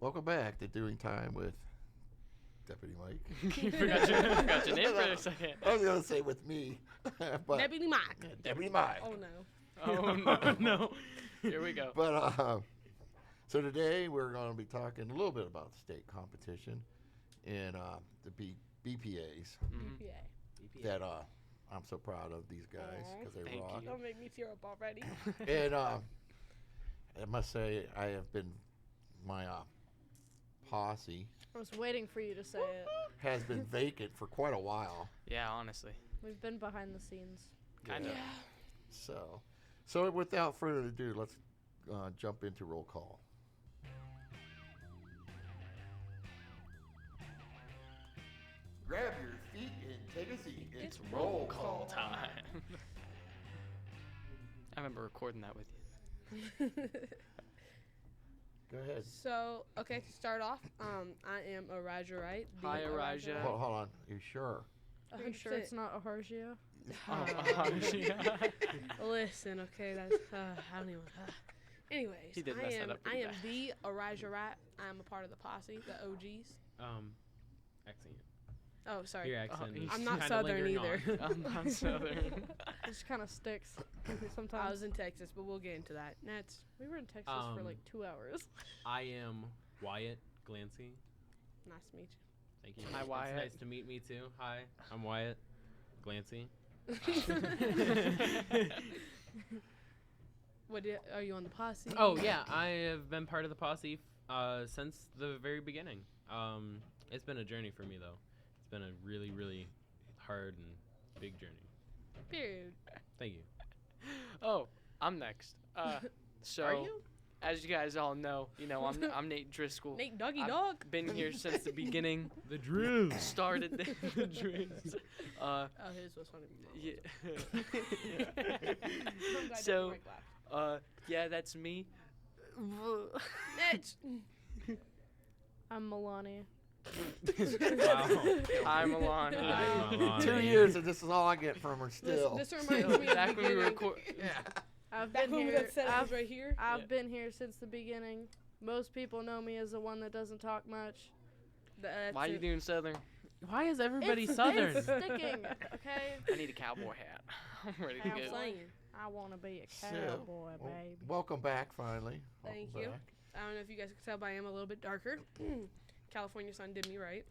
Welcome back to Doing Time with Deputy Mike. You forgot your name for a second. I was going to say with me. But Deputy Mike. Deputy Mike. Oh, no. Oh, no. Here we go. But so today we're going to be talking a little bit about the state competition and the BPAs BPA. that I'm so proud of these guys because they Thank rock. you. Don't make me tear up already. And I must say I have been my posse I was waiting for you to say it. has been vacant for quite a while. Yeah, honestly. We've been behind the scenes. Kind of. So without further ado, let's jump into roll call. Grab your feet and take a seat. It's roll call time. I remember recording that with you. Go ahead. So, okay, to start off, I am Arajah Wright. Hi, Arajah. Hold on. You sure? I'm sure it's not Ahargia. Listen, okay, that's, I don't even, anyways, He did mess that up I pretty am bad. the Arajah Wright. I'm a part of the posse, the OGs. Accent. Oh, sorry. Your accent is I'm not kinda Southern lingering either. on. I'm not Southern. It just kind of sticks sometimes. I was in Texas, but we'll get into that. That's We were in Texas for like 2 hours. I am Wyatt Glancy. nice to meet Thank you. Hi, It's Wyatt. nice to meet me too. Hi, I'm Wyatt Glancy. you. Are you on the posse? Oh yeah, I have been part of the posse since the very beginning. It's been a journey for me though. It's been a really, really hard and big journey. Period. Thank you. Oh, I'm next. So, Are you? as you guys all know, I'm Nate Driscoll. Nate Doggy I've Dog. been here since the beginning. The Drews. Started the Drews. Oh, his was funny. Yeah. I'm glad So, Mike laughed. yeah, that's me. Next. I'm Milani. Wow. I'm Alana. Hi, Milani. 2 years and this is all I get from her still. This reminds me of Back the when we were beginning. I've Back been when we here. got set I've, right here. I've Yeah. been here since the beginning. Most people know me as the one that doesn't talk much. Why are you doing Southern? Why is everybody It's Southern? sticking, okay? I need a cowboy hat. I'm ready to I'm go. saying. I want to be a So, cowboy, well, baby. welcome back finally. Thank Welcome you. back. I don't know if you guys can tell, but I am a little bit darker. California sun did me right.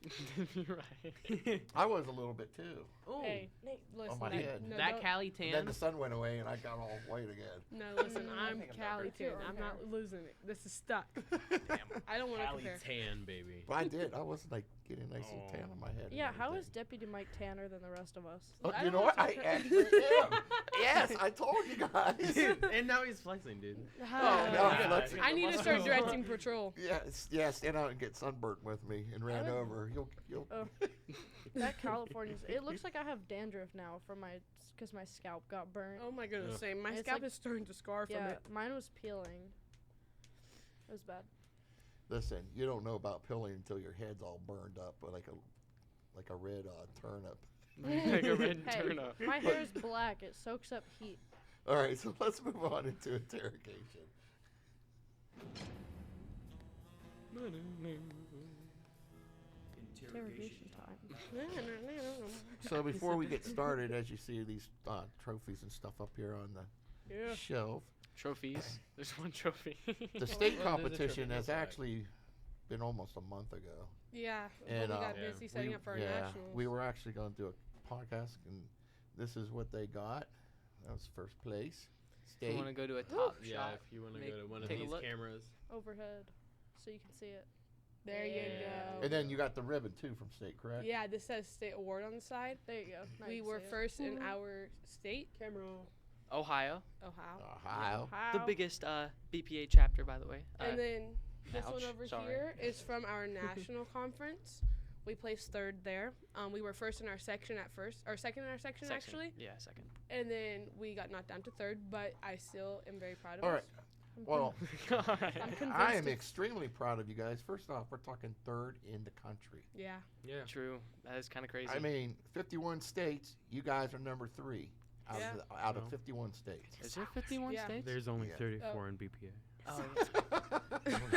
Right. I was a little bit too. Ooh. Hey, Nate, listen. my head. No, That don't- Cali And then tan. the sun went away and I got all white again. No, listen, Mm, I'm think I'm Cali darker. tan. I'm not losing it. This is stuck. Damn. I don't want to Cali compare. tan, baby. But I did. I was like getting nice and tan on my head. and Yeah, how is everything. Deputy Mike tanner than the rest of us? Oh, I you don't know what? know I if actually am. Yes, I told you guys. And now he's flexing, dude. no, yeah. let's- I need to start directing patrol. Yeah, stand out and get sunburnt with me and ran would- over. You'll. Oh. That California, it looks like I have dandruff now from because my scalp got burnt. Oh my goodness, Ugh. same. My It's scalp like- is starting to scar from Yeah, it. mine was peeling. It was bad. Listen, you don't know about pilling until your head's all burned up like a red turnip. Like a red Hey, turnip. my hair is black. It soaks up heat. All right, so let's move on into interrogation. Interrogation time. So before we get started, as you see these trophies and stuff up here on the Yeah. shelf, Trophies. There's one trophy. the state Well, there's a competition trophy has inside. actually been almost a month ago. Yeah, And, but we got yeah. busy setting up for our nationals. we were actually going to do a podcast, and this is what they got. That was first place. You State. want to go to a top Yeah, shot? if you want to Make- go to one of take a these look. cameras. Overhead, so you can see it. There you Yeah. go. And then you got the ribbon too from state, correct? Yeah, this says state award on the side. There you go. Now We you can were see it. first in our state, Camera, Ohio. Ohio. Ohio. The How? biggest BPA chapter, by the way. And then this one ouch, over sorry. here is from our national conference. We placed third there. We were first in our section at first, or second in our section, actually. Yeah, second. And then we got knocked down to third, but I still am very proud of All us. right. Well, All right. I'm convinced. I am it's- extremely proud of you guys. First off, we're talking third in the country. Yeah. Yeah. True. That is kind of crazy. I mean, 51 states. You guys are number 3 out Yeah. out of No. 51 states. is there 51 Yeah. states? There's only Yeah. 34 in BPA. Oh,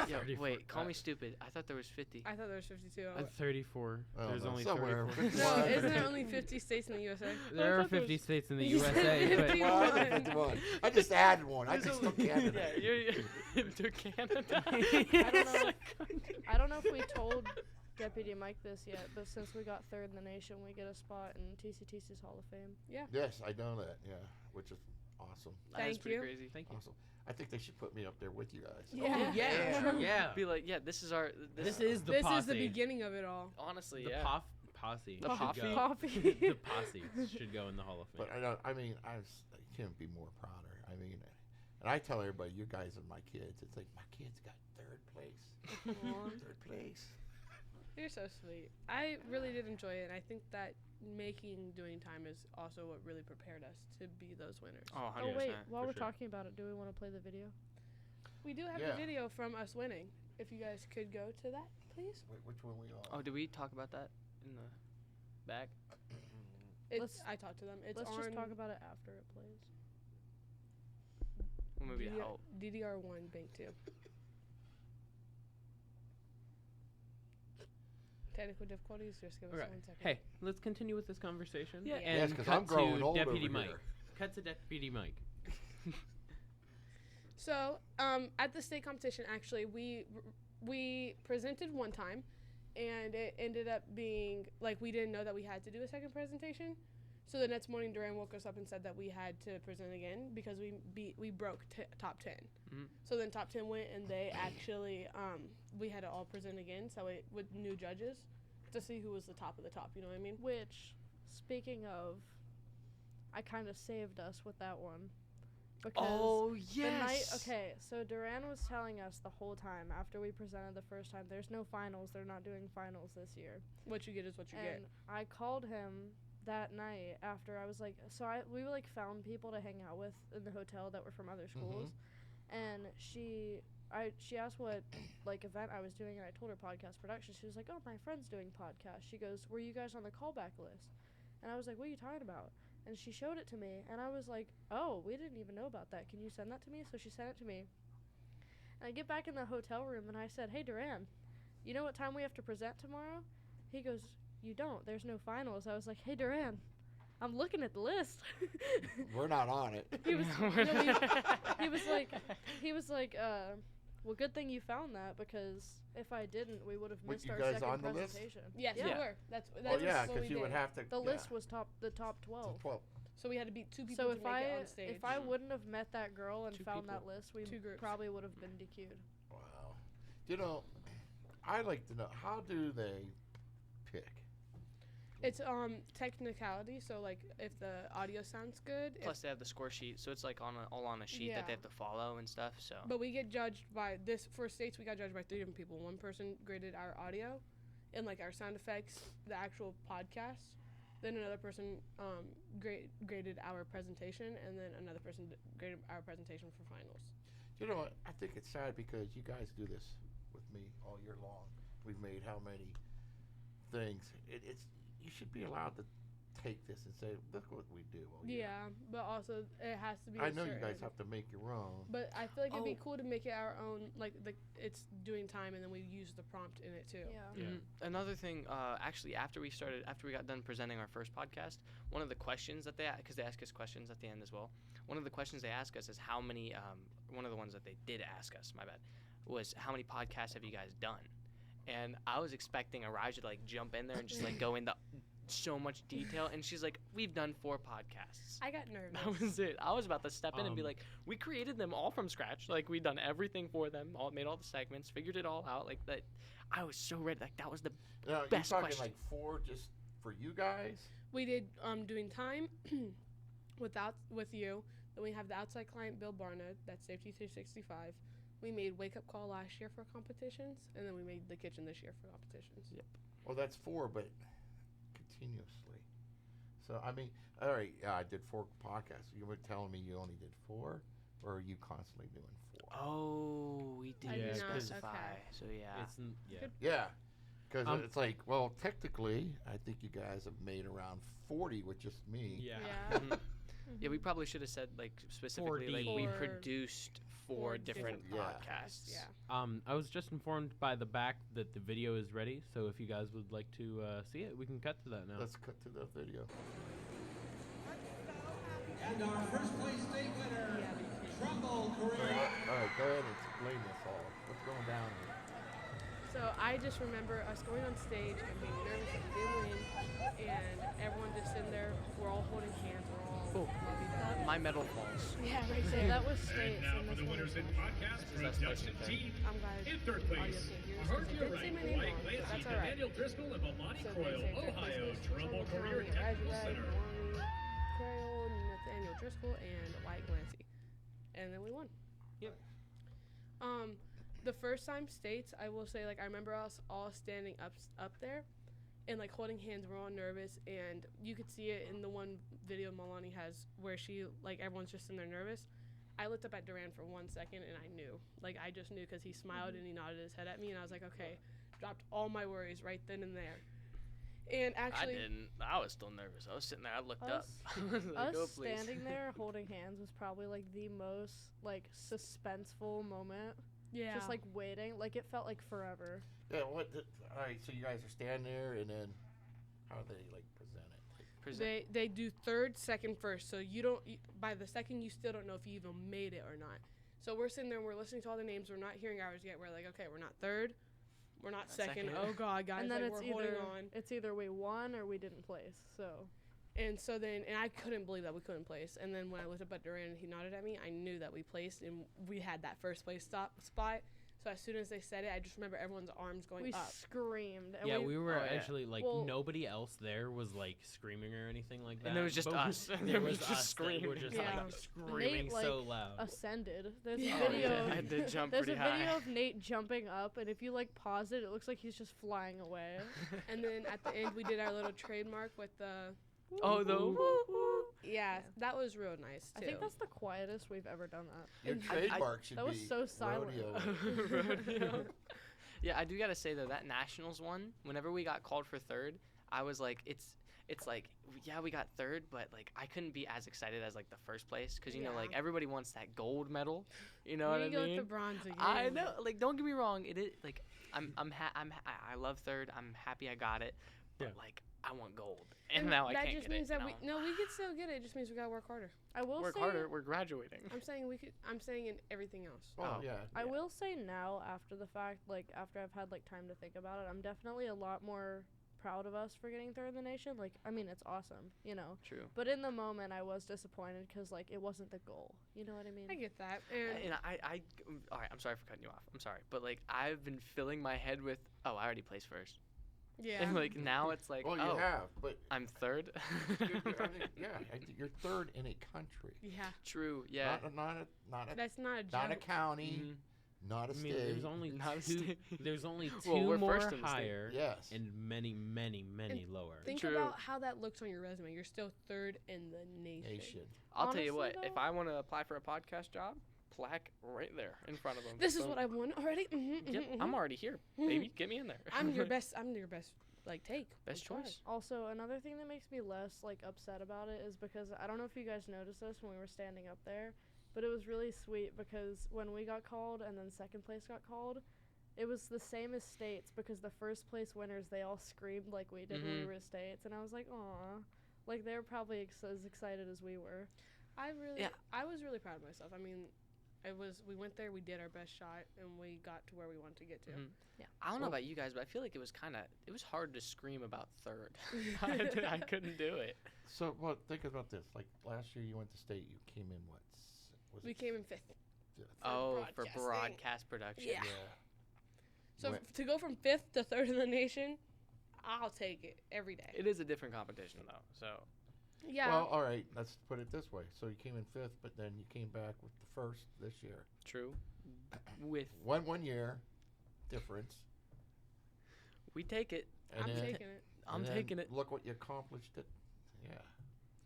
Yeah, No, 34. wait, call me stupid. I thought there was 50. I thought there was 52. 34. I don't There's know, only somewhere. 34. No, 51. isn't there only 50 states in the USA? There are thought there 50 was- states in the You said USA, but 50. Well, I did 51. I just added one. I There's just took only- Canada. Yeah, you're to Canada. I don't know. I don't know if we told Deputy Mike this yet, but since we got third in the nation, we get a spot in TCTC's Hall of Fame. Yes, I know that. Yeah, which is awesome. That is Thank pretty you. crazy. Thank you. Awesome. I think they should put me up there with you guys. Yeah. Yeah. Yeah. Be like, yeah, this is our. This is the This posse. is the beginning of it all. honestly, The yeah. posse. The should posse? go- Poppy. The posse should go in the Hall of Fame. But I don't. I mean, I can't be more prouder. I mean, and I tell everybody, you guys are my kids. It's like my kids got third place. Aw. Third place. You're so sweet. I really did enjoy it, and I think that doing time is also what really prepared us to be those winners. Oh, 100%. Oh wait, while for we're sure. talking about it, do we want to play the video? We do have Yeah. the video from us winning. If you guys could go to that, please. Wait, which one we on? Oh, did we talk about that in the back? I talked to them. It's Let's on just talk about it after it plays. Well, maybe to help. DDR1 Bank 2. Technical difficulties. Just give us Alright. 1 second. Hey, let's continue with this conversation. Yeah. And Yes, 'cause cut I'm growing to old Deputy over Mike. here. Cut to Deputy Mike. So, at the state competition, actually, we presented one time, and it ended up being like we didn't know that we had to do a second presentation. So the next morning, Duran woke us up and said that we had to present again because we broke top 10. Mhm. So then top 10 went, and they actually we had to all present again. So with new judges to see who was the top of the top. You know what I mean? Which, speaking of, I kind of saved us with that one. Because Oh, the night, yes. okay, so Duran was telling us the whole time after we presented the first time, there's no finals, they're not doing finals this year. What you get is what you get. And I called him that night after I was like, we like found people to hang out with in the hotel that were from other schools, and she asked what like event I was doing, and I told her podcast production. She was like, oh, my friend's doing podcast. She goes, were you guys on the callback list? And I was like, what are you talking about? And she showed it to me, and I was like, oh, we didn't even know about that. Can you send that to me? So she sent it to me. And I get back in the hotel room, and I said, hey, Duran, you know what time we have to present tomorrow? He goes, you don't. There's no finals. I was like, hey, Duran, I'm looking at the list. We're not on it. he was like, well, good thing you found that, because if I didn't, we would have Were missed you our guys second on the list? presentation. Yes, we Yeah. were. That's Oh yeah, what because we you would did. have to. The yeah. list was the top 12. 12. So we had to beat 2 people So to make it on stage. if I wouldn't have met that girl and Two found people. that list, we 2 groups. probably would have been DQ'd. Wow. You know, I'd like to know, how do they pick? It's technicality. So like if the audio sounds good. Plus, they have the score sheet, so it's like all on a sheet that Yeah. they have to follow and stuff. So. But we get judged by this for states. We got judged by 3 different people. One person graded our audio, and like our sound effects, the actual podcast. Then another person graded our presentation, and then another person graded our presentation for finals. You know what? I think it's sad because you guys do this with me all year long. We've made how many things? It's you should be allowed to take this and say, look what we do all year. Yeah, but also it has to be. I a know you guys certain- have to make your own. But I feel like it'd be Oh. cool to make it our own. Like it's doing time, and then we use the prompt in it too. Yeah. Yeah. Another thing, actually, after we got done presenting our first podcast, one of the questions that because they ask us questions at the end as well. One of the questions they ask us is how many. One of the ones that they did ask us, my bad, was how many podcasts have you guys done? And I was expecting Araj to like jump in there and just like go into so much detail, and she's like, "We've done 4 podcasts." I got nervous. That was it. I was about to step in and be Um, like, "We created them all from scratch. Like we done everything for them. Made all the segments, figured it all out. Like that." I was so ready. Like that was the Now, you're best talking question. like 4 just for you guys? We did doing time with you. Then we have the outside client Bill Barna. That's Safety 365. We made Wake Up Call last year for competitions, and then we made the kitchen this year for competitions. Yep. Well, that's 4, but continuously. So, I mean, all right, yeah, I did 4 podcasts. You were telling me you only did 4, or are you constantly doing 4? Oh, we I did did not, specify. okay. So yeah. It's yeah. Good. Yeah, because Um, it's like, well, technically, I think you guys have made around 40 with just me. Yeah. Yeah. Mhm. Yeah, we probably should have said like specifically like we For- produced four different Yeah. podcasts. Yeah. I was just informed by the back that the video is ready, so if you guys would like to see it, we can cut to that now. Let's cut to the video. And our first place state winner, Trumbull All Career. right, go ahead and explain this all. What's going down here? So I just remember us going on stage and being nervous that we didn't win, and everyone just sitting there. We're all holding hands. We're all Oh. lovey-dovey. My medal falls. Yeah, right So there. that was states, And now and for this the one winners was in national. podcast This is us production placing team. I'm glad In third audio place, can't hear us our 'cause they did say my name White wrong, but Clancy, that's all right. Daniel Driscoll, and Bomani So Croyle, they say Ohio, fifth place Trumbull was Career County, Technical Red, Center. Croyle, Nathaniel Driscoll, and White Glancy. And then we won. Yep. The first time states, I will say, like, I remember us all standing up there and, like, holding hands. We're all nervous, and you could see it in the one video Milani has where she, like, everyone's just in there nervous. I looked up at Duran for 1 second, and I knew. Like, I just knew because he smiled and he nodded his head at me, and I was like, okay. Dropped all my worries right then and there. And actually, I didn't. I was still nervous. I was sitting there. I looked up. Us- I was like, Us "Go, please." standing there holding hands was probably like the most like suspenseful moment. yeah. Just like waiting, like it felt like forever. Yeah, all right, so you guys are standing there, and then how do they, like, present it? Like, Present- They do third, second, first. So you don't by the second you still don't know if you even made it or not. So we're sitting there and we're listening to all the names. We're not hearing ours yet. We're like, okay, we're not third, we're not second. second. Oh God, guys, and then like, it's we're holding either on. we won or we didn't place. So And so then, and I couldn't believe that we couldn't place. And then when I looked up at Duran and he nodded at me, I knew that we placed and we had that first place spot. So as soon as they said it, I just remember everyone's arms going we up. screamed. And Yeah, we were Oh, yeah. actually like Well- nobody else there was like screaming or anything like that. And it was just but us. There It was was just us that were screaming. just Yeah. like screaming Nate, like, so loud. ascended. There's Yeah. a Oh, video. yeah. Of, I did jump there's pretty a video high. of Nate jumping up, and if you like pause it, it looks like he's just flying away. And then at the end, we did our little trademark with the. Oh, the Yeah, that was real nice too. I think that's the quietest we've ever done that. your trademark should that was be so silent. rodeo. Rodeo. Yeah, I do gotta say though, that nationals one, whenever we got called for third, I was like, it's like, yeah, we got third, but like I couldn't be as excited as like the first place, because you know, Yeah. like everybody wants that gold medal. You know We what I need to go with mean? the bronze again. I know. Like, don't get me wrong. It is like I love third. I'm happy I got it, but Yeah. like I want gold, and now I that can't just get means it. that we could still get it. It just means we gotta work harder. I will work say, harder. We're graduating. I'm saying we could. I'm saying in everything else. Oh, Oh. yeah. I will say now, after the fact, like after I've had like time to think about it, I'm definitely a lot more proud of us for getting third in the nation. Like, I mean, it's awesome, you know. True. But in the moment, I was disappointed because like it wasn't the goal. You know what I mean? I get that. And And I all right. I'm sorry for cutting you off. I'm sorry, but like I've been filling my head with, oh, I already placed first, yeah. and like now it's like, Well, you oh, have, but I'm third. I think, yeah, I think you're third in a country. yeah. True. Yeah. Not a That's not a joke. not a county, Mhm. not a I mean, state. there's only Not a two. state. There's only two Well, we're more first in the state. higher, Yes. and many, many lower. Think True. about how that looks on your resume. You're still third in the nation. Nation. I'll tell you Honestly, what. If though- I want to apply for a podcast job, plaque right there in front of them. This is what I want already. Yep. I'm already here, baby. Get me in there. I'm your best. I'm your best. Like take. Best I'm sorry. choice. Also, another thing that makes me less like upset about it is because I don't know if you guys noticed this when we were standing up there, but it was really sweet because when we got called and then second place got called, it was the same as states because the first place winners, they all screamed like we did when we Mhm. were at states, and I was like, aw, like they were probably as excited as we were. I was really proud of myself. I mean, we went there, we did our best shot, and we got to where we wanted to get to. Mhm. Yeah. I don't know Well- about you guys, but I feel like it was hard to scream about third. I couldn't do it. So, well, think about this. Like last year, you went to state. You came in what? Was We it came in fifth. Oh, for broadcasting. broadcast production. Yeah. So Went- to go from fifth to third in the nation, I'll take it every day. It is a different competition though. So Yeah. Well, all right. Let's put it this way. So you came in fifth, but then you came back with the first this year. true. With One year difference. we take it. And I'm then, taking it. I'm and then taking it. Look what you accomplished at,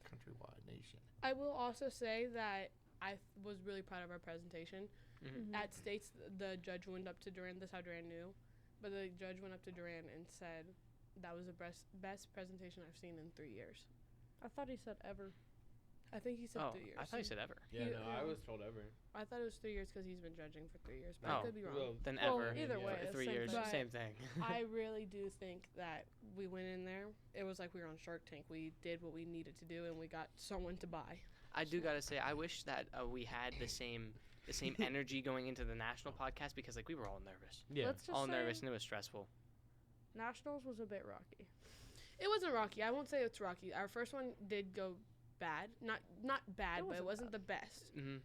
countrywide nation. I will also say that I was really proud of our presentation. Mhm. At States, the judge went up to Duran. That's how Duran knew. But the judge went up to Duran and said that was the best presentation I've seen in 3 years. I thought he said ever. I think he said Oh, 3 years. I thought you said ever. Yeah, You- no, I was told ever. I thought it was 3 years because he's been judging for 3 years, but Oh, I could be wrong. Well, Then Well, ever. either Yeah. way, For it's 3 same years, thing. But same thing. I really do think that we went in there. It was like we were on Shark Tank. We did what we needed to do, and we got someone to buy. I do gotta say, I wish that we had the same energy going into the national podcast because like we were all nervous, Yeah. Let's just all say nervous, and it was stressful. Nationals was a bit rocky. It wasn't rocky. I won't say it's rocky. Our first one did go bad. Not bad, but it wasn't wasn't the best. Mm-hmm.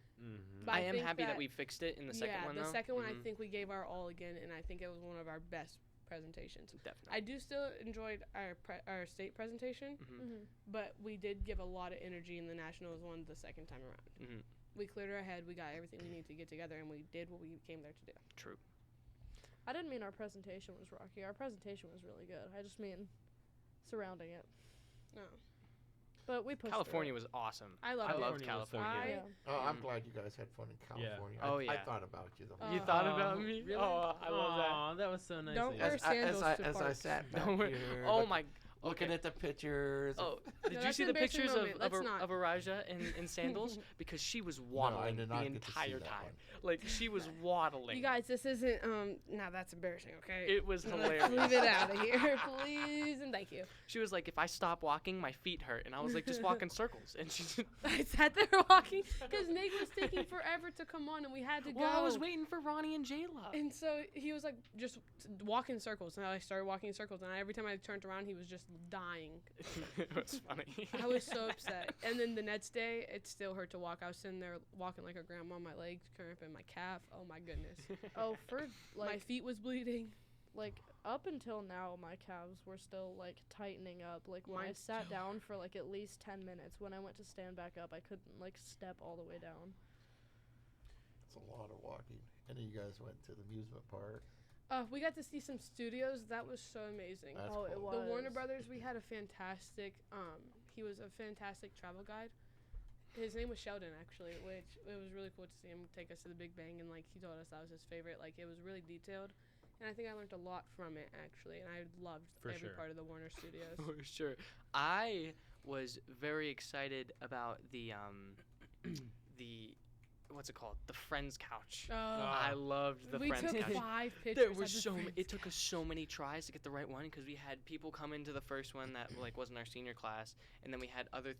But I I am think happy that that- we fixed it in the second yeah, one. the though. second one I Mhm. think we gave our all again, and I think it was one of our best presentations. Definitely. I do still enjoyed our state presentation, Mm-hmm. but we did give a lot of energy in the nationals one the second time around. Mm-hmm. We cleared our head. We got everything we needed to get together, and we did what we came there to do. True. I didn't mean our presentation was rocky. Our presentation was really good. I just mean surrounding it. No, But we pushed California through was awesome. I loved I it. loved California was so California. it. I- Yeah. Oh, I'm Mhm. glad you guys had fun in California. Oh, I yeah. thought about you the whole You Uh, thought Aw, about me? really? Oh, I love that. Aw, that was so nice. Don't of wear you. sandals to as I parks. sat back Don't wear- here, Oh my. looking okay. at the pictures. Oh, did you that's see an the embarrassing pictures moment. Let's not. of Araja in sandals? Because she was No, I waddling did not the get to see entire that time. one. Like she was waddling. You guys, this isn't. Now that's embarrassing. Okay. It was Let's hilarious. leave it out of here, please, and thank you. She was like, if I stop walking, my feet hurt, and I was like, just walk in circles. And she, I sat there walking because Nick was taking forever to come on, and we had to go. well, I was waiting for Ronnie and Jayla. And so he was like, just walk in circles. And I started walking in circles. And every time I turned around, he was just dying. It was funny. I was so upset. And then the next day, it still hurt to walk. I was sitting there walking like a grandma. My legs cramping, my calf. Oh, my goodness. Oh, for My like feet was bleeding. like up until now, my calves were still like tightening up. Like when I Mine sat still down for like at least 10 minutes. When I went to stand back up, I couldn't like step all the way down. It's a lot of walking. And then you guys went to the amusement park. We got to see some studios. That was so amazing. That's Oh, it cool. was. The Warner Brothers, we had a fantastic, he was a fantastic travel guide. His name was Sheldon, actually, which it was really cool to see him take us to the Big Bang, and, like, he told us that was his favorite. Like, it was really detailed, and I think I learned a lot from it, actually, and I loved For every sure. part of the Warner Studios. For sure. I was very excited about the what's it called? The Friends couch. I loved the we Friends took couch. 5 pictures. There of was the so Friends it took us couch. so many tries to get the right one because we had people come into the first one that like wasn't our senior class, and then we had other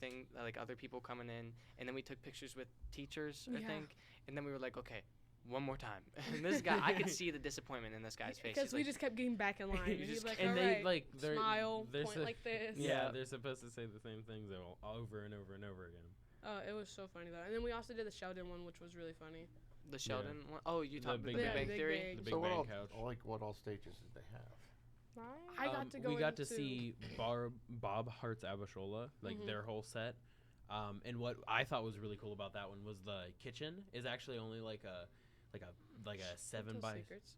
people coming in, and then we took pictures with teachers, I Yeah. think, and then we were like, okay, one more time. And this guy, I could see the disappointment in this guy's face. Because He's we like, just kept getting back in line. You And he'd just be like, and all they right, like they're smile, they're point so- like this. Yeah, Yeah. they're supposed to say the same things over and over and over again. Oh, it was so funny, though. And then we also did the Sheldon one, which was really funny. the Sheldon one. Oh, you The talked the Big Big Bang. Bang Big Theory. Bang. The Big So Bang what all, couch. what all stages did they have? I got to go We got to into- see Bob Hart's Abishola, like Mhm. their whole set. And what I thought was really cool about that one was the kitchen is actually only like a 7 Tell by. secrets.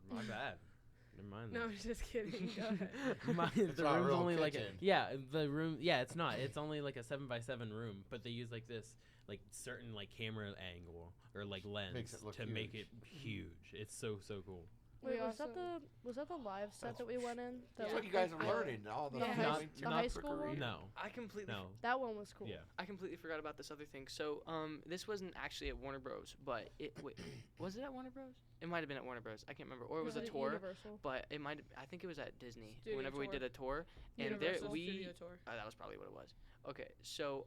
My bad. Never mind. No, that. I'm just kidding. Go ahead. It's The not a room's real only like kitchen. the room. Yeah, it's not. It's only like a 7 by 7 room, but they use like this like certain like camera angle or like lens Makes it look to make it huge. huge. It's so cool. Wait, We was that also- the live set That's- that we went in? That That's Yeah. what looked you guys like are the- learning. All the Yeah. filming Not- to the high school Trumbull one? Career. No, I completely no. That one was cool. Yeah. I completely forgot about this other thing. So, this wasn't actually at Warner Bros. But was it at Warner Bros? It might have been at Warner Bros. I can't remember, or it was a it tour. Universal? But it might. I think it was at Disney. Studio whenever we tour. did a tour, and there Universal we. Studio Tour. That was probably what it was. Okay, so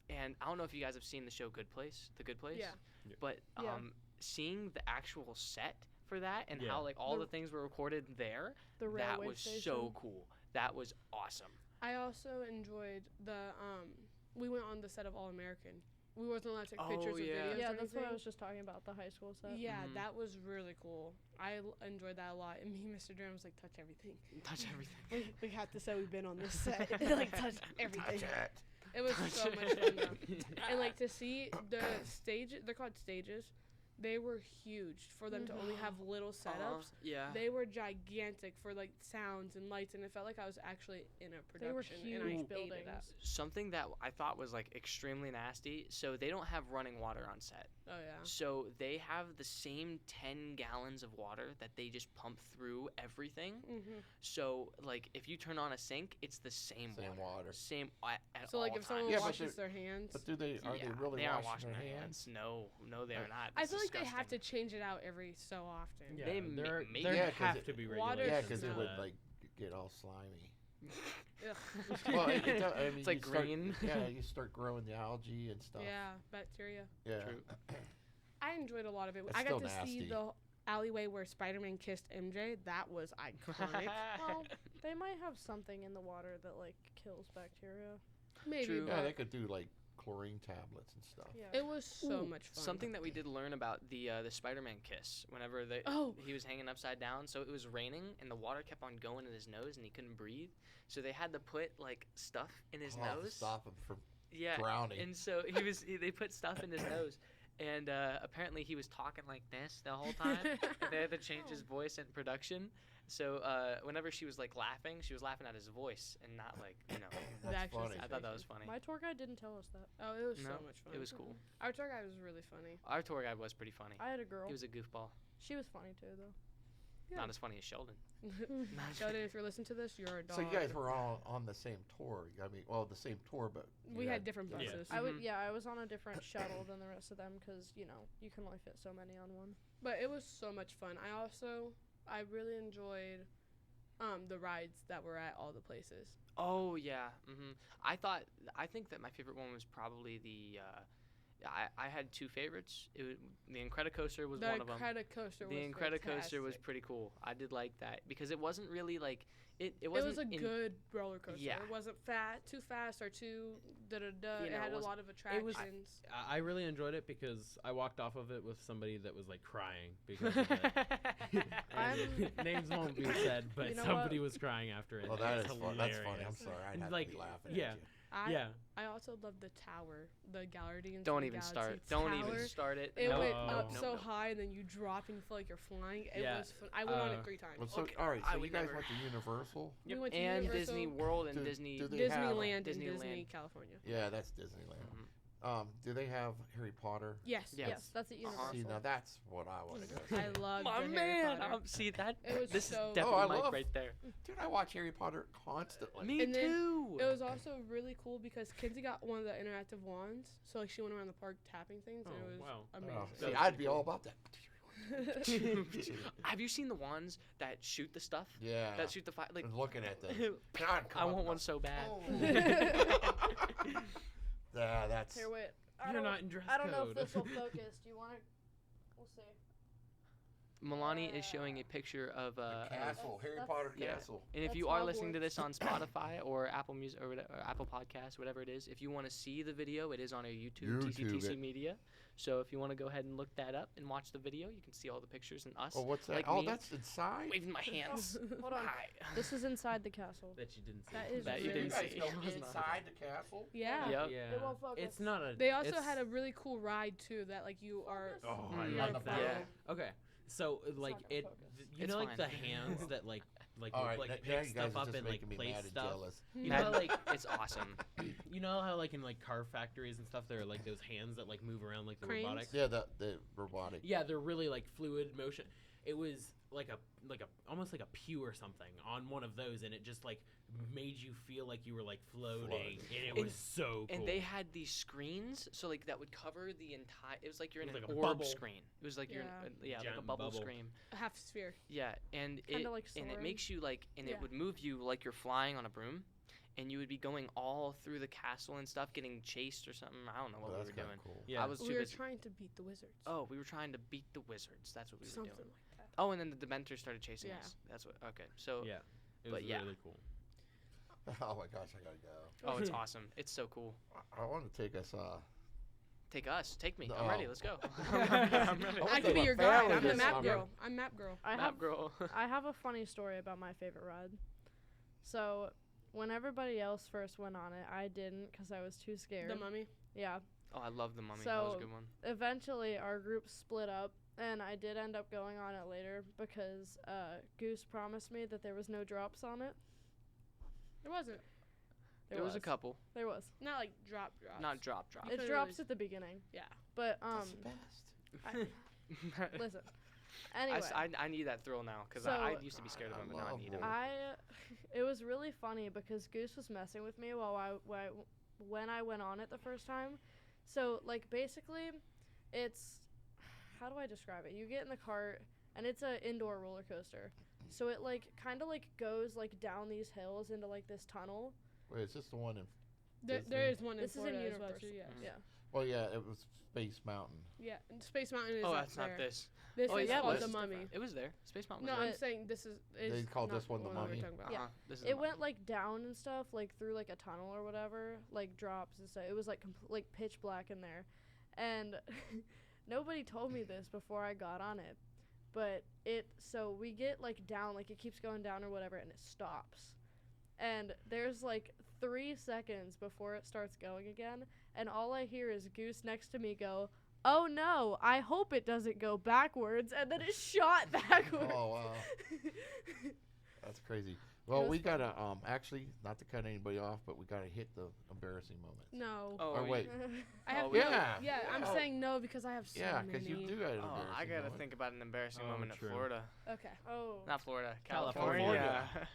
and I don't know if you guys have seen the show Good Place, The Good Place. Yeah. Yeah. But Yeah. seeing the actual set for that and Yeah. how like all The- the things were recorded there, The that railway was station. so cool. That was awesome. I also enjoyed the we went on the set of All American. We wasn't allowed to take Oh, pictures or yeah. videos. Yeah, or that's what I anything. was just talking about, the high school set. Yeah, Mhm. that was really cool. I enjoyed that a lot. And me and Mr. Durham was like, touch everything. Touch everything. We have to say we've been on this set. Like, touch everything. Touch it. It was Touch so much it. fun, though. And, like, to see the stage, they're called stages. They were huge for them to only have little setups. Yeah. They were gigantic for, like, sounds and lights. And it felt like I was actually in a They were production. huge and I ate it buildings. up. Something that I thought was like extremely nasty. So they don't have running water on set. Oh yeah. So they have the same 10 gallons of water that they just pump through everything. Mhm. So like if you turn on a sink, it's the same water. Same at So all like if someone times. Yeah, but washes their hands, But are they really they aren't washing washing their hands? No, they are not. I It's feel like they have to disgusting. change it out every so often. Yeah, They there, make- there Yeah, 'cause have it- to be water Yeah, regulations. because it for would that. like get all slimy. Ugh. Well, I mean, It's like you start- green. Yeah, you start growing the algae and stuff. Yeah, bacteria. Yeah. True. I enjoyed a lot of it. It's I got still to see nasty. the alleyway where Spider-Man kissed MJ. That was iconic. Well, they might have something in the water that like kills bacteria. Maybe, True. Yeah, but they could do like chlorine tablets and stuff. Yeah. it was so Ooh, much fun. Something that we did learn about the Spider-Man kiss. Whenever he was hanging upside down, so it was raining and the water kept on going in his nose and he couldn't breathe. So they had to put like stuff in his To nose. stop him from Yeah, drowning. and so they put stuff in his nose, and apparently he was talking like this the whole time. And they had to change his voice in production. So whenever she was like laughing, she was laughing at his voice and not like That's That's funny. I thought that was funny. My tour guide didn't tell us that. Oh, it was No, so much fun. it was cool. Our tour guide was really funny. Our tour guide was pretty funny. I had a girl. He was a goofball. She was funny too, though. Yeah. Not as funny as Sheldon. Sheldon, if you're listening to this, you're a dog. So you guys were all on the same tour. I mean, well, the same tour, but We you had different Yeah. buses. I was on a different shuttle than the rest of them because you can only fit so many on one. But it was so much fun. I really enjoyed the rides that were at all the places. Oh yeah. I think that my favorite one was probably the. I had two favorites. The Incredicoaster was one of them. The Incredicoaster was The Incredicoaster was fantastic. pretty cool. I did like that because it wasn't really like it It wasn't was a good roller coaster. Yeah. It wasn't too fast or too da-da-da. You It know, had it a wasn't- lot of it attractions. was- I really enjoyed it because I walked off of it with somebody that was like crying because of it. And names won't be said, but You know somebody was crying after it. Well, and that it's is fun. That's funny. I'm hilarious. sorry. I'd have Like, to be laughing yeah. at you. Yeah. I also love the tower, the Guardians. Don't of the even Galaxy start. Don't tower. even start it. It No, went No. up no, so no. high, and then you drop and you feel like you're flying. It Yeah. was fun. I went on it 3 times. Well, so, Okay, all right. I So you would guys never- went to Universal. We went to and Universal, Disney World and Do- Disney. do they have- Disneyland, and Disneyland. Disney, California. Yeah, that's Disneyland. Do they have Harry Potter? Yes. Yes. Yes, that's at Universal. See, now that's what I want to go see. I love My the Harry man, Potter. see that? It was This so- is definitely I Mike love- right there. Dude, I watch Harry Potter constantly. Me And then too. It was also really cool because Kinsey got one of the interactive wands, so like she went around the park tapping things, and Oh, it was wow. amazing. Oh, That see, was I'd pretty be cool. all about that. Have you seen the ones that shoot the stuff? Yeah. That shoot the fire? Like, I'm looking at them. God, I want one so bad. Oh. Yeah, that's. Here, wait. I You're don't- not in dress I don't know code. if this will focus. Do you want to? We'll see. Milani is showing a picture of The castle, Harry that's- Potter yeah. castle. And if That's you are listening to Hogwarts. this on Spotify or Apple Music or Apple Podcasts, whatever it is, if you want to see the video, it is on our YouTube, TCTC it. Media. So if you want to go ahead and look that up and watch the video, you can see all the pictures and us Oh, what's that? like Oh, me that's inside. waving my hands. Hold on. Hi. This is inside the castle. That you didn't see. That is That you really didn't You guys see. go It was not. inside the castle. Yeah. Yep. Yeah. It won't focus. It's not a. They also it's- had a really cool ride too that like you are. Oh, Mm, I you're love a that. pro. Yeah. Okay, so like not gonna it, focus. you It's know, like fine. the hands that like All right, like now pick you guys stuff are up just and like making me place mad and stuff. jealous. You That- know, like it's awesome. you know how like in like car factories and stuff, there are like those hands that like move around like the Cranes? robotics. Yeah, the robotic. Yeah, they're really like fluid motion. It was like a almost like a pew or something on one of those, and it just like made you feel like you were like floating, and it And- was so cool. And they had these screens, so like that would cover the entire. It was like you're in It was an like a orb bubble. screen. It was like you're like a Giant bubble, bubble. screen. A half sphere. Yeah, and Kinda it like and it soaring. makes you like, and Yeah. it would move you like you're flying on a broom, and you would be going all through the castle and stuff, getting chased or something. I don't know what Oh, we that's were kinda doing. cool. yeah, I was too We were busy. trying to beat the wizards. Oh, we were trying to beat the wizards. That's what we were Something doing. like that. Oh, and then the Dementors started chasing Yeah. us. That's what. Okay, so yeah, it but was yeah. really cool. Oh my gosh, I gotta go. oh, it's awesome. It's so cool. I want to take us. Take me. I'm No. ready. Let's go. I'm ready. I I want could be my your guide. family I'm the this map summer. girl. I'm map girl. I Map have girl. I have a funny story about my favorite ride. So, when everybody else first went on it, I didn't because I was too scared. The mummy. Yeah. Oh, I love the mummy. That was a So- good one. Eventually, our group split up, and I did end up going on it later because Goose promised me that there was no drops on it. It wasn't. There was a couple. There was. Not like drop. Not drop. You It couldn't drops really- at the beginning. Yeah. But That's the best. listen. Anyway, I need that thrill now because So- I used to be scared of I him, but now I love need him. it was really funny because Goose was messing with me when I went on it the first time. So like basically, it's, how do I describe it? You get in the cart and it's a indoor roller coaster. So it like kind of like goes like down these hills into like this tunnel. Wait, is this the one in? There Disney? is one in This is in Florida as well, Universal. too, yes. Yeah. Well, yeah, it was Space Mountain. Yeah, and Space Mountain is Oh, up that's there. not this. This Oh, is yeah, it called was. the Mummy. It was there. Space Mountain No, was I'm there. saying this is They called not this one the we're Mummy. talking about. Yeah. This is It the went like down and stuff, like through like a tunnel or whatever, like drops and stuff. It was like like pitch black in there, and nobody told me this before I got on it, but so we get like down, like it keeps going down or whatever, and it stops, and there's like 3 seconds before it starts going again, and all I hear is Goose next to me go, "Oh no, I hope it doesn't go backwards," and then it shot backwards. Oh wow, that's crazy. Well, was we gotta actually not to cut anybody off, but we gotta hit the embarrassing moments. No. Oh, Or you- wait, I have Oh, we- yeah. I'm Oh. saying no because I have so yeah, many. because you do got an Oh, embarrassing I gotta moment. think about an embarrassing Oh, moment true. in Florida. Okay. Oh. Not Florida, California. California.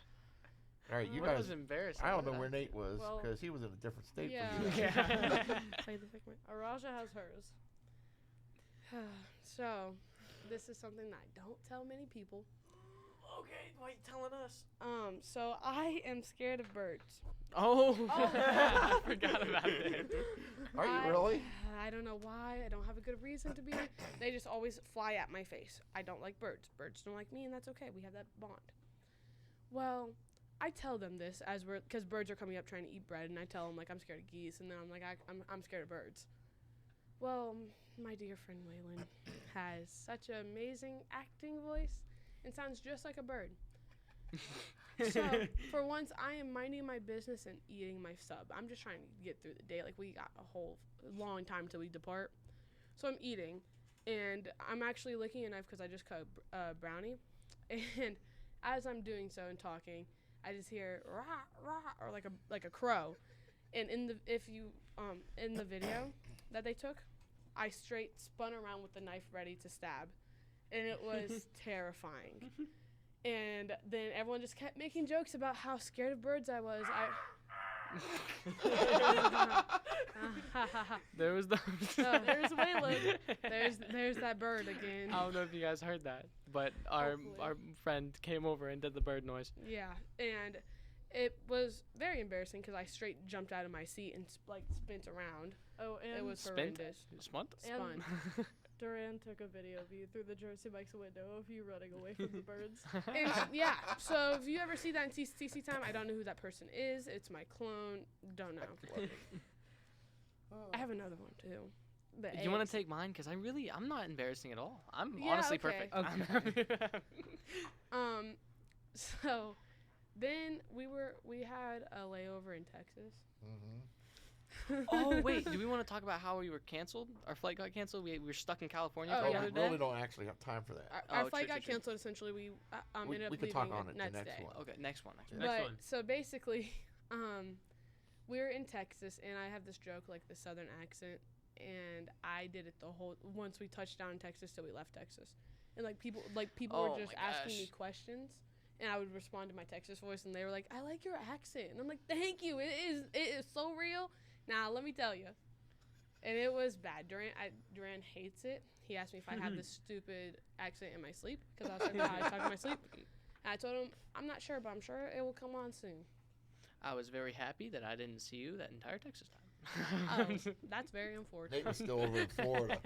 All right, you What guys. was embarrassing? I don't What know did where Nate was Well- because he was in a different state Yeah. from you. Yeah. Play the figment. Araja has hers. So, this is something that I don't tell many people. Okay, why are you telling us? So I am scared of birds. Oh, I forgot about it. Are you I- really? I don't know why. I don't have a good reason to be. They just always fly at my face. I don't like birds. Birds don't like me, and that's okay. We have that bond. Well, I tell them this because birds are coming up trying to eat bread, and I tell them like I'm scared of geese, and then I'm like I'm scared of birds. Well, my dear friend Waylon has such an amazing acting voice and sounds just like a bird. So, for once, I am minding my business and eating my sub. I'm just trying to get through the day. Like, we got a whole long time till we depart. So, I'm eating, and I'm actually licking a knife because I just cut a brownie. And as I'm doing so and talking, I just hear rah, rah, or like a crow. And in the video that they took, I straight spun around with the knife ready to stab. And it was terrifying. And then everyone just kept making jokes about how scared of birds I was. There was the. Oh, there's Waylon. There's that bird again. I don't know if you guys heard that, but our Hopefully. friend came over and did the bird noise. Yeah, and it was very embarrassing because I straight jumped out of my seat and spint around. Oh, and It was Spint? horrendous. Smunt? And- Spun. Duran took a video of you through the Jersey Mike's window of you running away from the birds. And yeah, so if you ever see that in TC time, I don't know who that person is. It's my clone. Don't know. I have another one too. The You want eggs. to take mine? Because I'm not embarrassing at all. I'm Yeah, honestly okay. perfect. So then we had a layover in Texas. Mm-hmm. Oh, wait. Do we want to talk about how we were canceled? Our flight got canceled? We were stuck in California Oh, for yeah. the we other day? really don't actually have time for that. Our Oh, flight true, got true. canceled. Essentially, we ended up we could leaving talk on it the next next day. one. Okay, next one. Next But one. so basically, we were in Texas, and I have this joke like the Southern accent, and I did it the whole once we touched down in Texas till we left Texas, and people Oh were just my asking me gosh. questions, and I would respond to my Texas voice, and they were like, "I like your accent," and I'm like, "Thank you, it is so real." Now let me tell you, and it was bad. Duran hates it. He asked me if I have this stupid accent in my sleep because I was talking in my sleep. And I told him, I'm not sure, but I'm sure it will come on soon. I was very happy that I didn't see you that entire Texas time. Oh, that's very unfortunate. Nate was still over in Florida.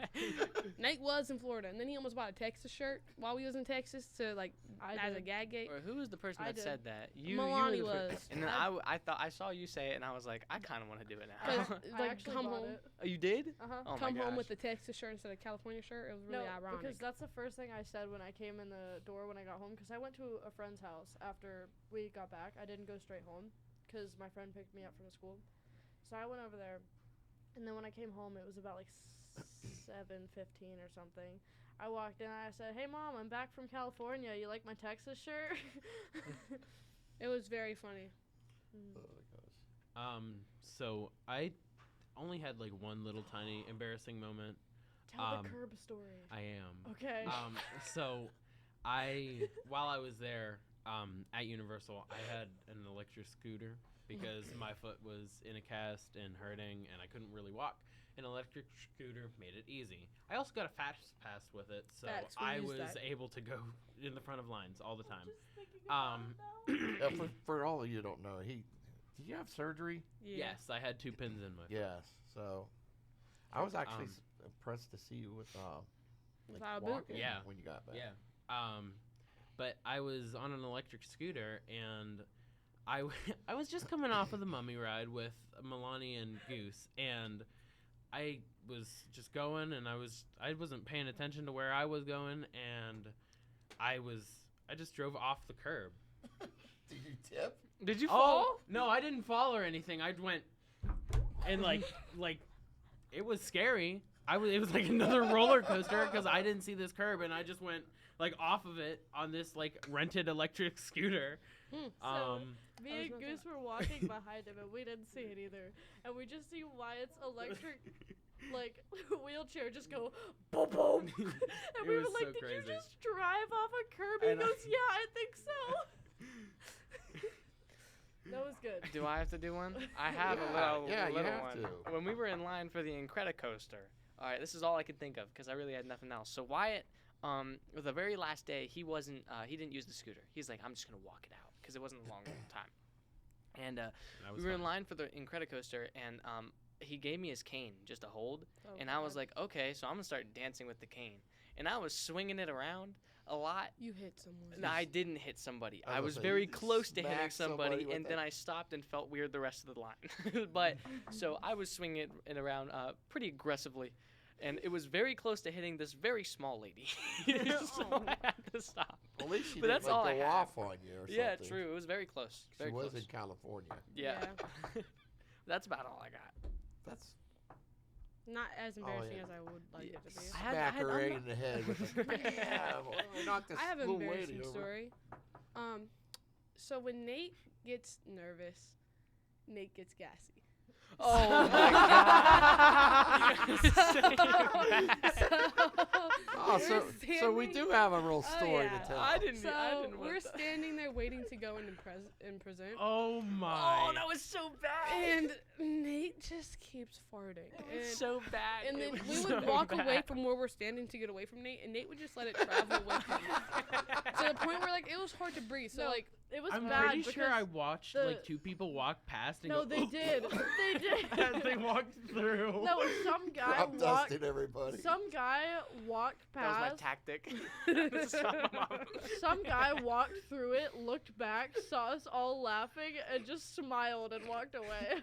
Nate was in Florida, and then he almost bought a Texas shirt while we was in Texas to as a did. gag gate. Or who was the person I that did. said that? Milani you were the was. And then I thought I saw you say it, and I was like, I kind of want to do it now. 'Cause, I like, actually come bought home, it. Oh, you did? Uh-huh. Oh come my home gosh. with the Texas shirt instead of California shirt. It was really No, ironic. because that's the first thing I said when I came in the door when I got home. Because I went to a friend's house after we got back. I didn't go straight home because my friend picked me up from school. So I went over there, and then when I came home, it was about like 7:15 or something. I walked in and I said, "Hey mom, I'm back from California. You like my Texas shirt?" It was very funny. Oh, gosh. So I only had like one little tiny embarrassing moment. Tell the curb story. I am. Okay. So, while I was there at Universal, I had an electric scooter because my foot was in a cast and hurting, and I couldn't really walk. An electric scooter made it easy. I also got a fast pass with it, so Facts, we I used was that. able to go in the front of lines all the time. For all of you who don't know, did you have surgery? Yes, I had 2 pins in my foot. Yes. So, I was actually impressed to see you with Without a boot. walking Yeah. when you got back. Yeah. But I was on an electric scooter, and I was just coming off of the Mummy ride with Milani and Goose, and I was just going, and I wasn't paying attention to where I was going, and I just drove off the curb. Did you tip? Did you fall? Oh no, I didn't fall or anything. I went, and like it was scary. It was like another roller coaster because I didn't see this curb, and I just went like off of it on this like rented electric scooter. So, me I was and not Goose were walking behind him, and we didn't see it either. And we just see Wyatt's electric, like, wheelchair just go boom, boom. And It we were was like, so did crazy. you just drive off a curb? He And I- goes, yeah, I think so. That was good. Do I have to do one? I have Yeah, a little you have one. to. When we were in line for the Incredicoaster, all right, this is all I could think of because I really had nothing else. So Wyatt, the very last day, he didn't use the scooter. He's like, I'm just gonna walk it out because it wasn't a long time. And we were in line for the Incredicoaster, and he gave me his cane just to hold, Oh, and I was God. like, okay, so I'm gonna start dancing with the cane, and I was swinging it around a lot. You hit someone. No, I didn't hit somebody. I I was was gonna say, very you close to hitting smacked somebody somebody, with and that. then I stopped and felt weird the rest of the line. But so I was swinging it around pretty aggressively, and it was very close to hitting this very small lady. So Oh. I had to stop. At least she But didn't that's all I go have. off on you or Yeah, something. true. It was very close. She Very was close. in California. Yeah. That's about all I got. That's Not as embarrassing yeah. as I would like it to be. I had- smack her right I'm in the head with a bam. Knock this I have an little lady embarrassing over. story. So when Nate gets nervous, Nate gets gassy. Oh my Oh, so we standing- do have a real Oh, story yeah. to tell. I didn't. So I didn't want we're that. standing there waiting to go in and present. Oh my! Oh, that was so bad. And Nate just keeps farting. It was And, so bad. and It then was we would so walk away bad. from where we're standing to get away from Nate, and Nate would just let it travel with him. To the point where, like, it was hard to breathe. So, No, like, it was I'm bad pretty sure because I watched the- like 2 people walk past and No, go, they did. They did. as they walked through. No, some guy Drop walked. dusted everybody. Some guy walked That was my past. tactic. To stop my mom. Some guy walked through it, looked back, saw us all laughing, and just smiled and walked away.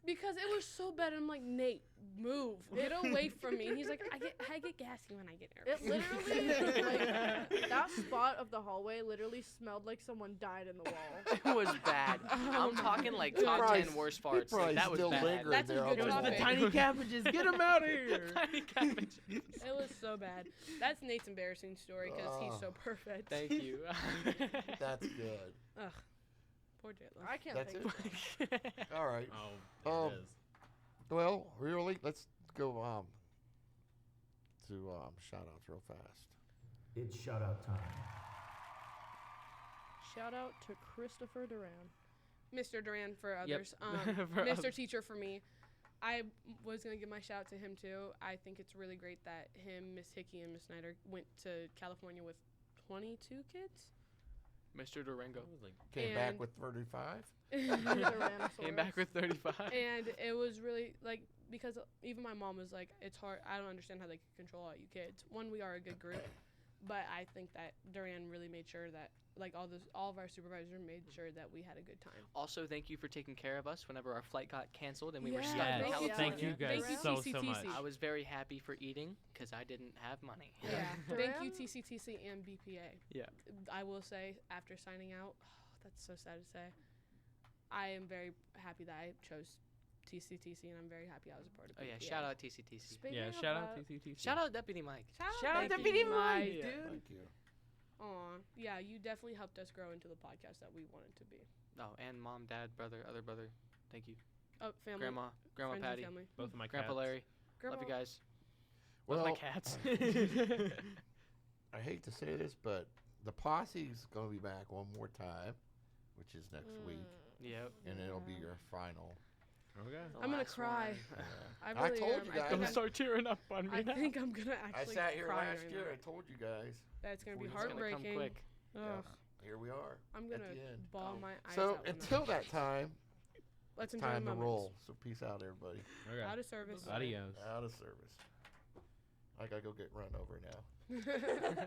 because it was so bad, I'm like, Nate, move. Get away from me. And he's like, I get gassy when I get nervous. It literally, like, that spot of the hallway literally smelled like someone died in the wall. It was bad. I'm talking like He top probably- 10 worst he farts. Like, probably that was still bad. lingering That's a there good on It was the the topic. wall. tiny cabbages. Get them out of here! Tiny cabbages. It was so bad. That's Nate's embarrassing story because he's so perfect. Thank you. That's good. Ugh. Poor Jalen. I can't That's think. it. All right. Oh, Um, it is. Well, really, let's go to shout outs real fast. It's shout out time. Shout out to Christopher Duran. Mr. Duran for Yep. others. For Mr. others. Teacher for me. I was going to give my shout out to him too. I think it's really great that him, Miss Hickey, and Miss Snyder went to California with 22 kids. Mr. Durango. Came back And- with 35. Came back with 35. And it was really like because even my mom was like, it's hard. I don't understand how they can control all you kids. One, we are a good group, but I think that Duran really made sure that like all of our supervisors made sure that we had a good time. Also, thank you for taking care of us whenever our flight got canceled and we were Yeah, stuck in thank you. California. Thank you guys Thank you, so TCTC. much. I was very happy for eating because I didn't have money. Yeah. Thank you, Duran? TCTC and BPA. Yeah. I will say after signing out, that's so sad to say. I am very happy that I chose TCTC, and I'm very happy I was a part of Oh BPA. yeah, shout out TCTC. Speaking Yeah, of shout out that, TCTC. Shout out Deputy Mike. Shout out Thank Deputy you. Mike, Yeah. dude. Thank you. Aw, yeah, you definitely helped us grow into the podcast that we wanted to be. Oh, and mom, dad, brother, other brother. Thank you. Oh, family, Grandma friends and Patty, family. Both of my Grandpa cats. Larry. Grandma, Love you guys. With my Well, cats. I hate to say this, but the posse's going to be back one more time, which is next week, Yep. and it'll be your final. Okay. I'm gonna last cry. one. I I really told am. you I guys. think, Start tearing up on me I now. think I'm gonna I actually sat here cry last right year. now. I told you guys. That's gonna be before you- It's gonna come heartbreaking. quick. Ugh. Here we are. I'm at gonna the end. bawl Oh. my eyes So out. when until that that time, let's it's enjoy time the to moments. roll. So peace out, everybody. Okay. Out of service. Adios. Out of service. I gotta go get run over now.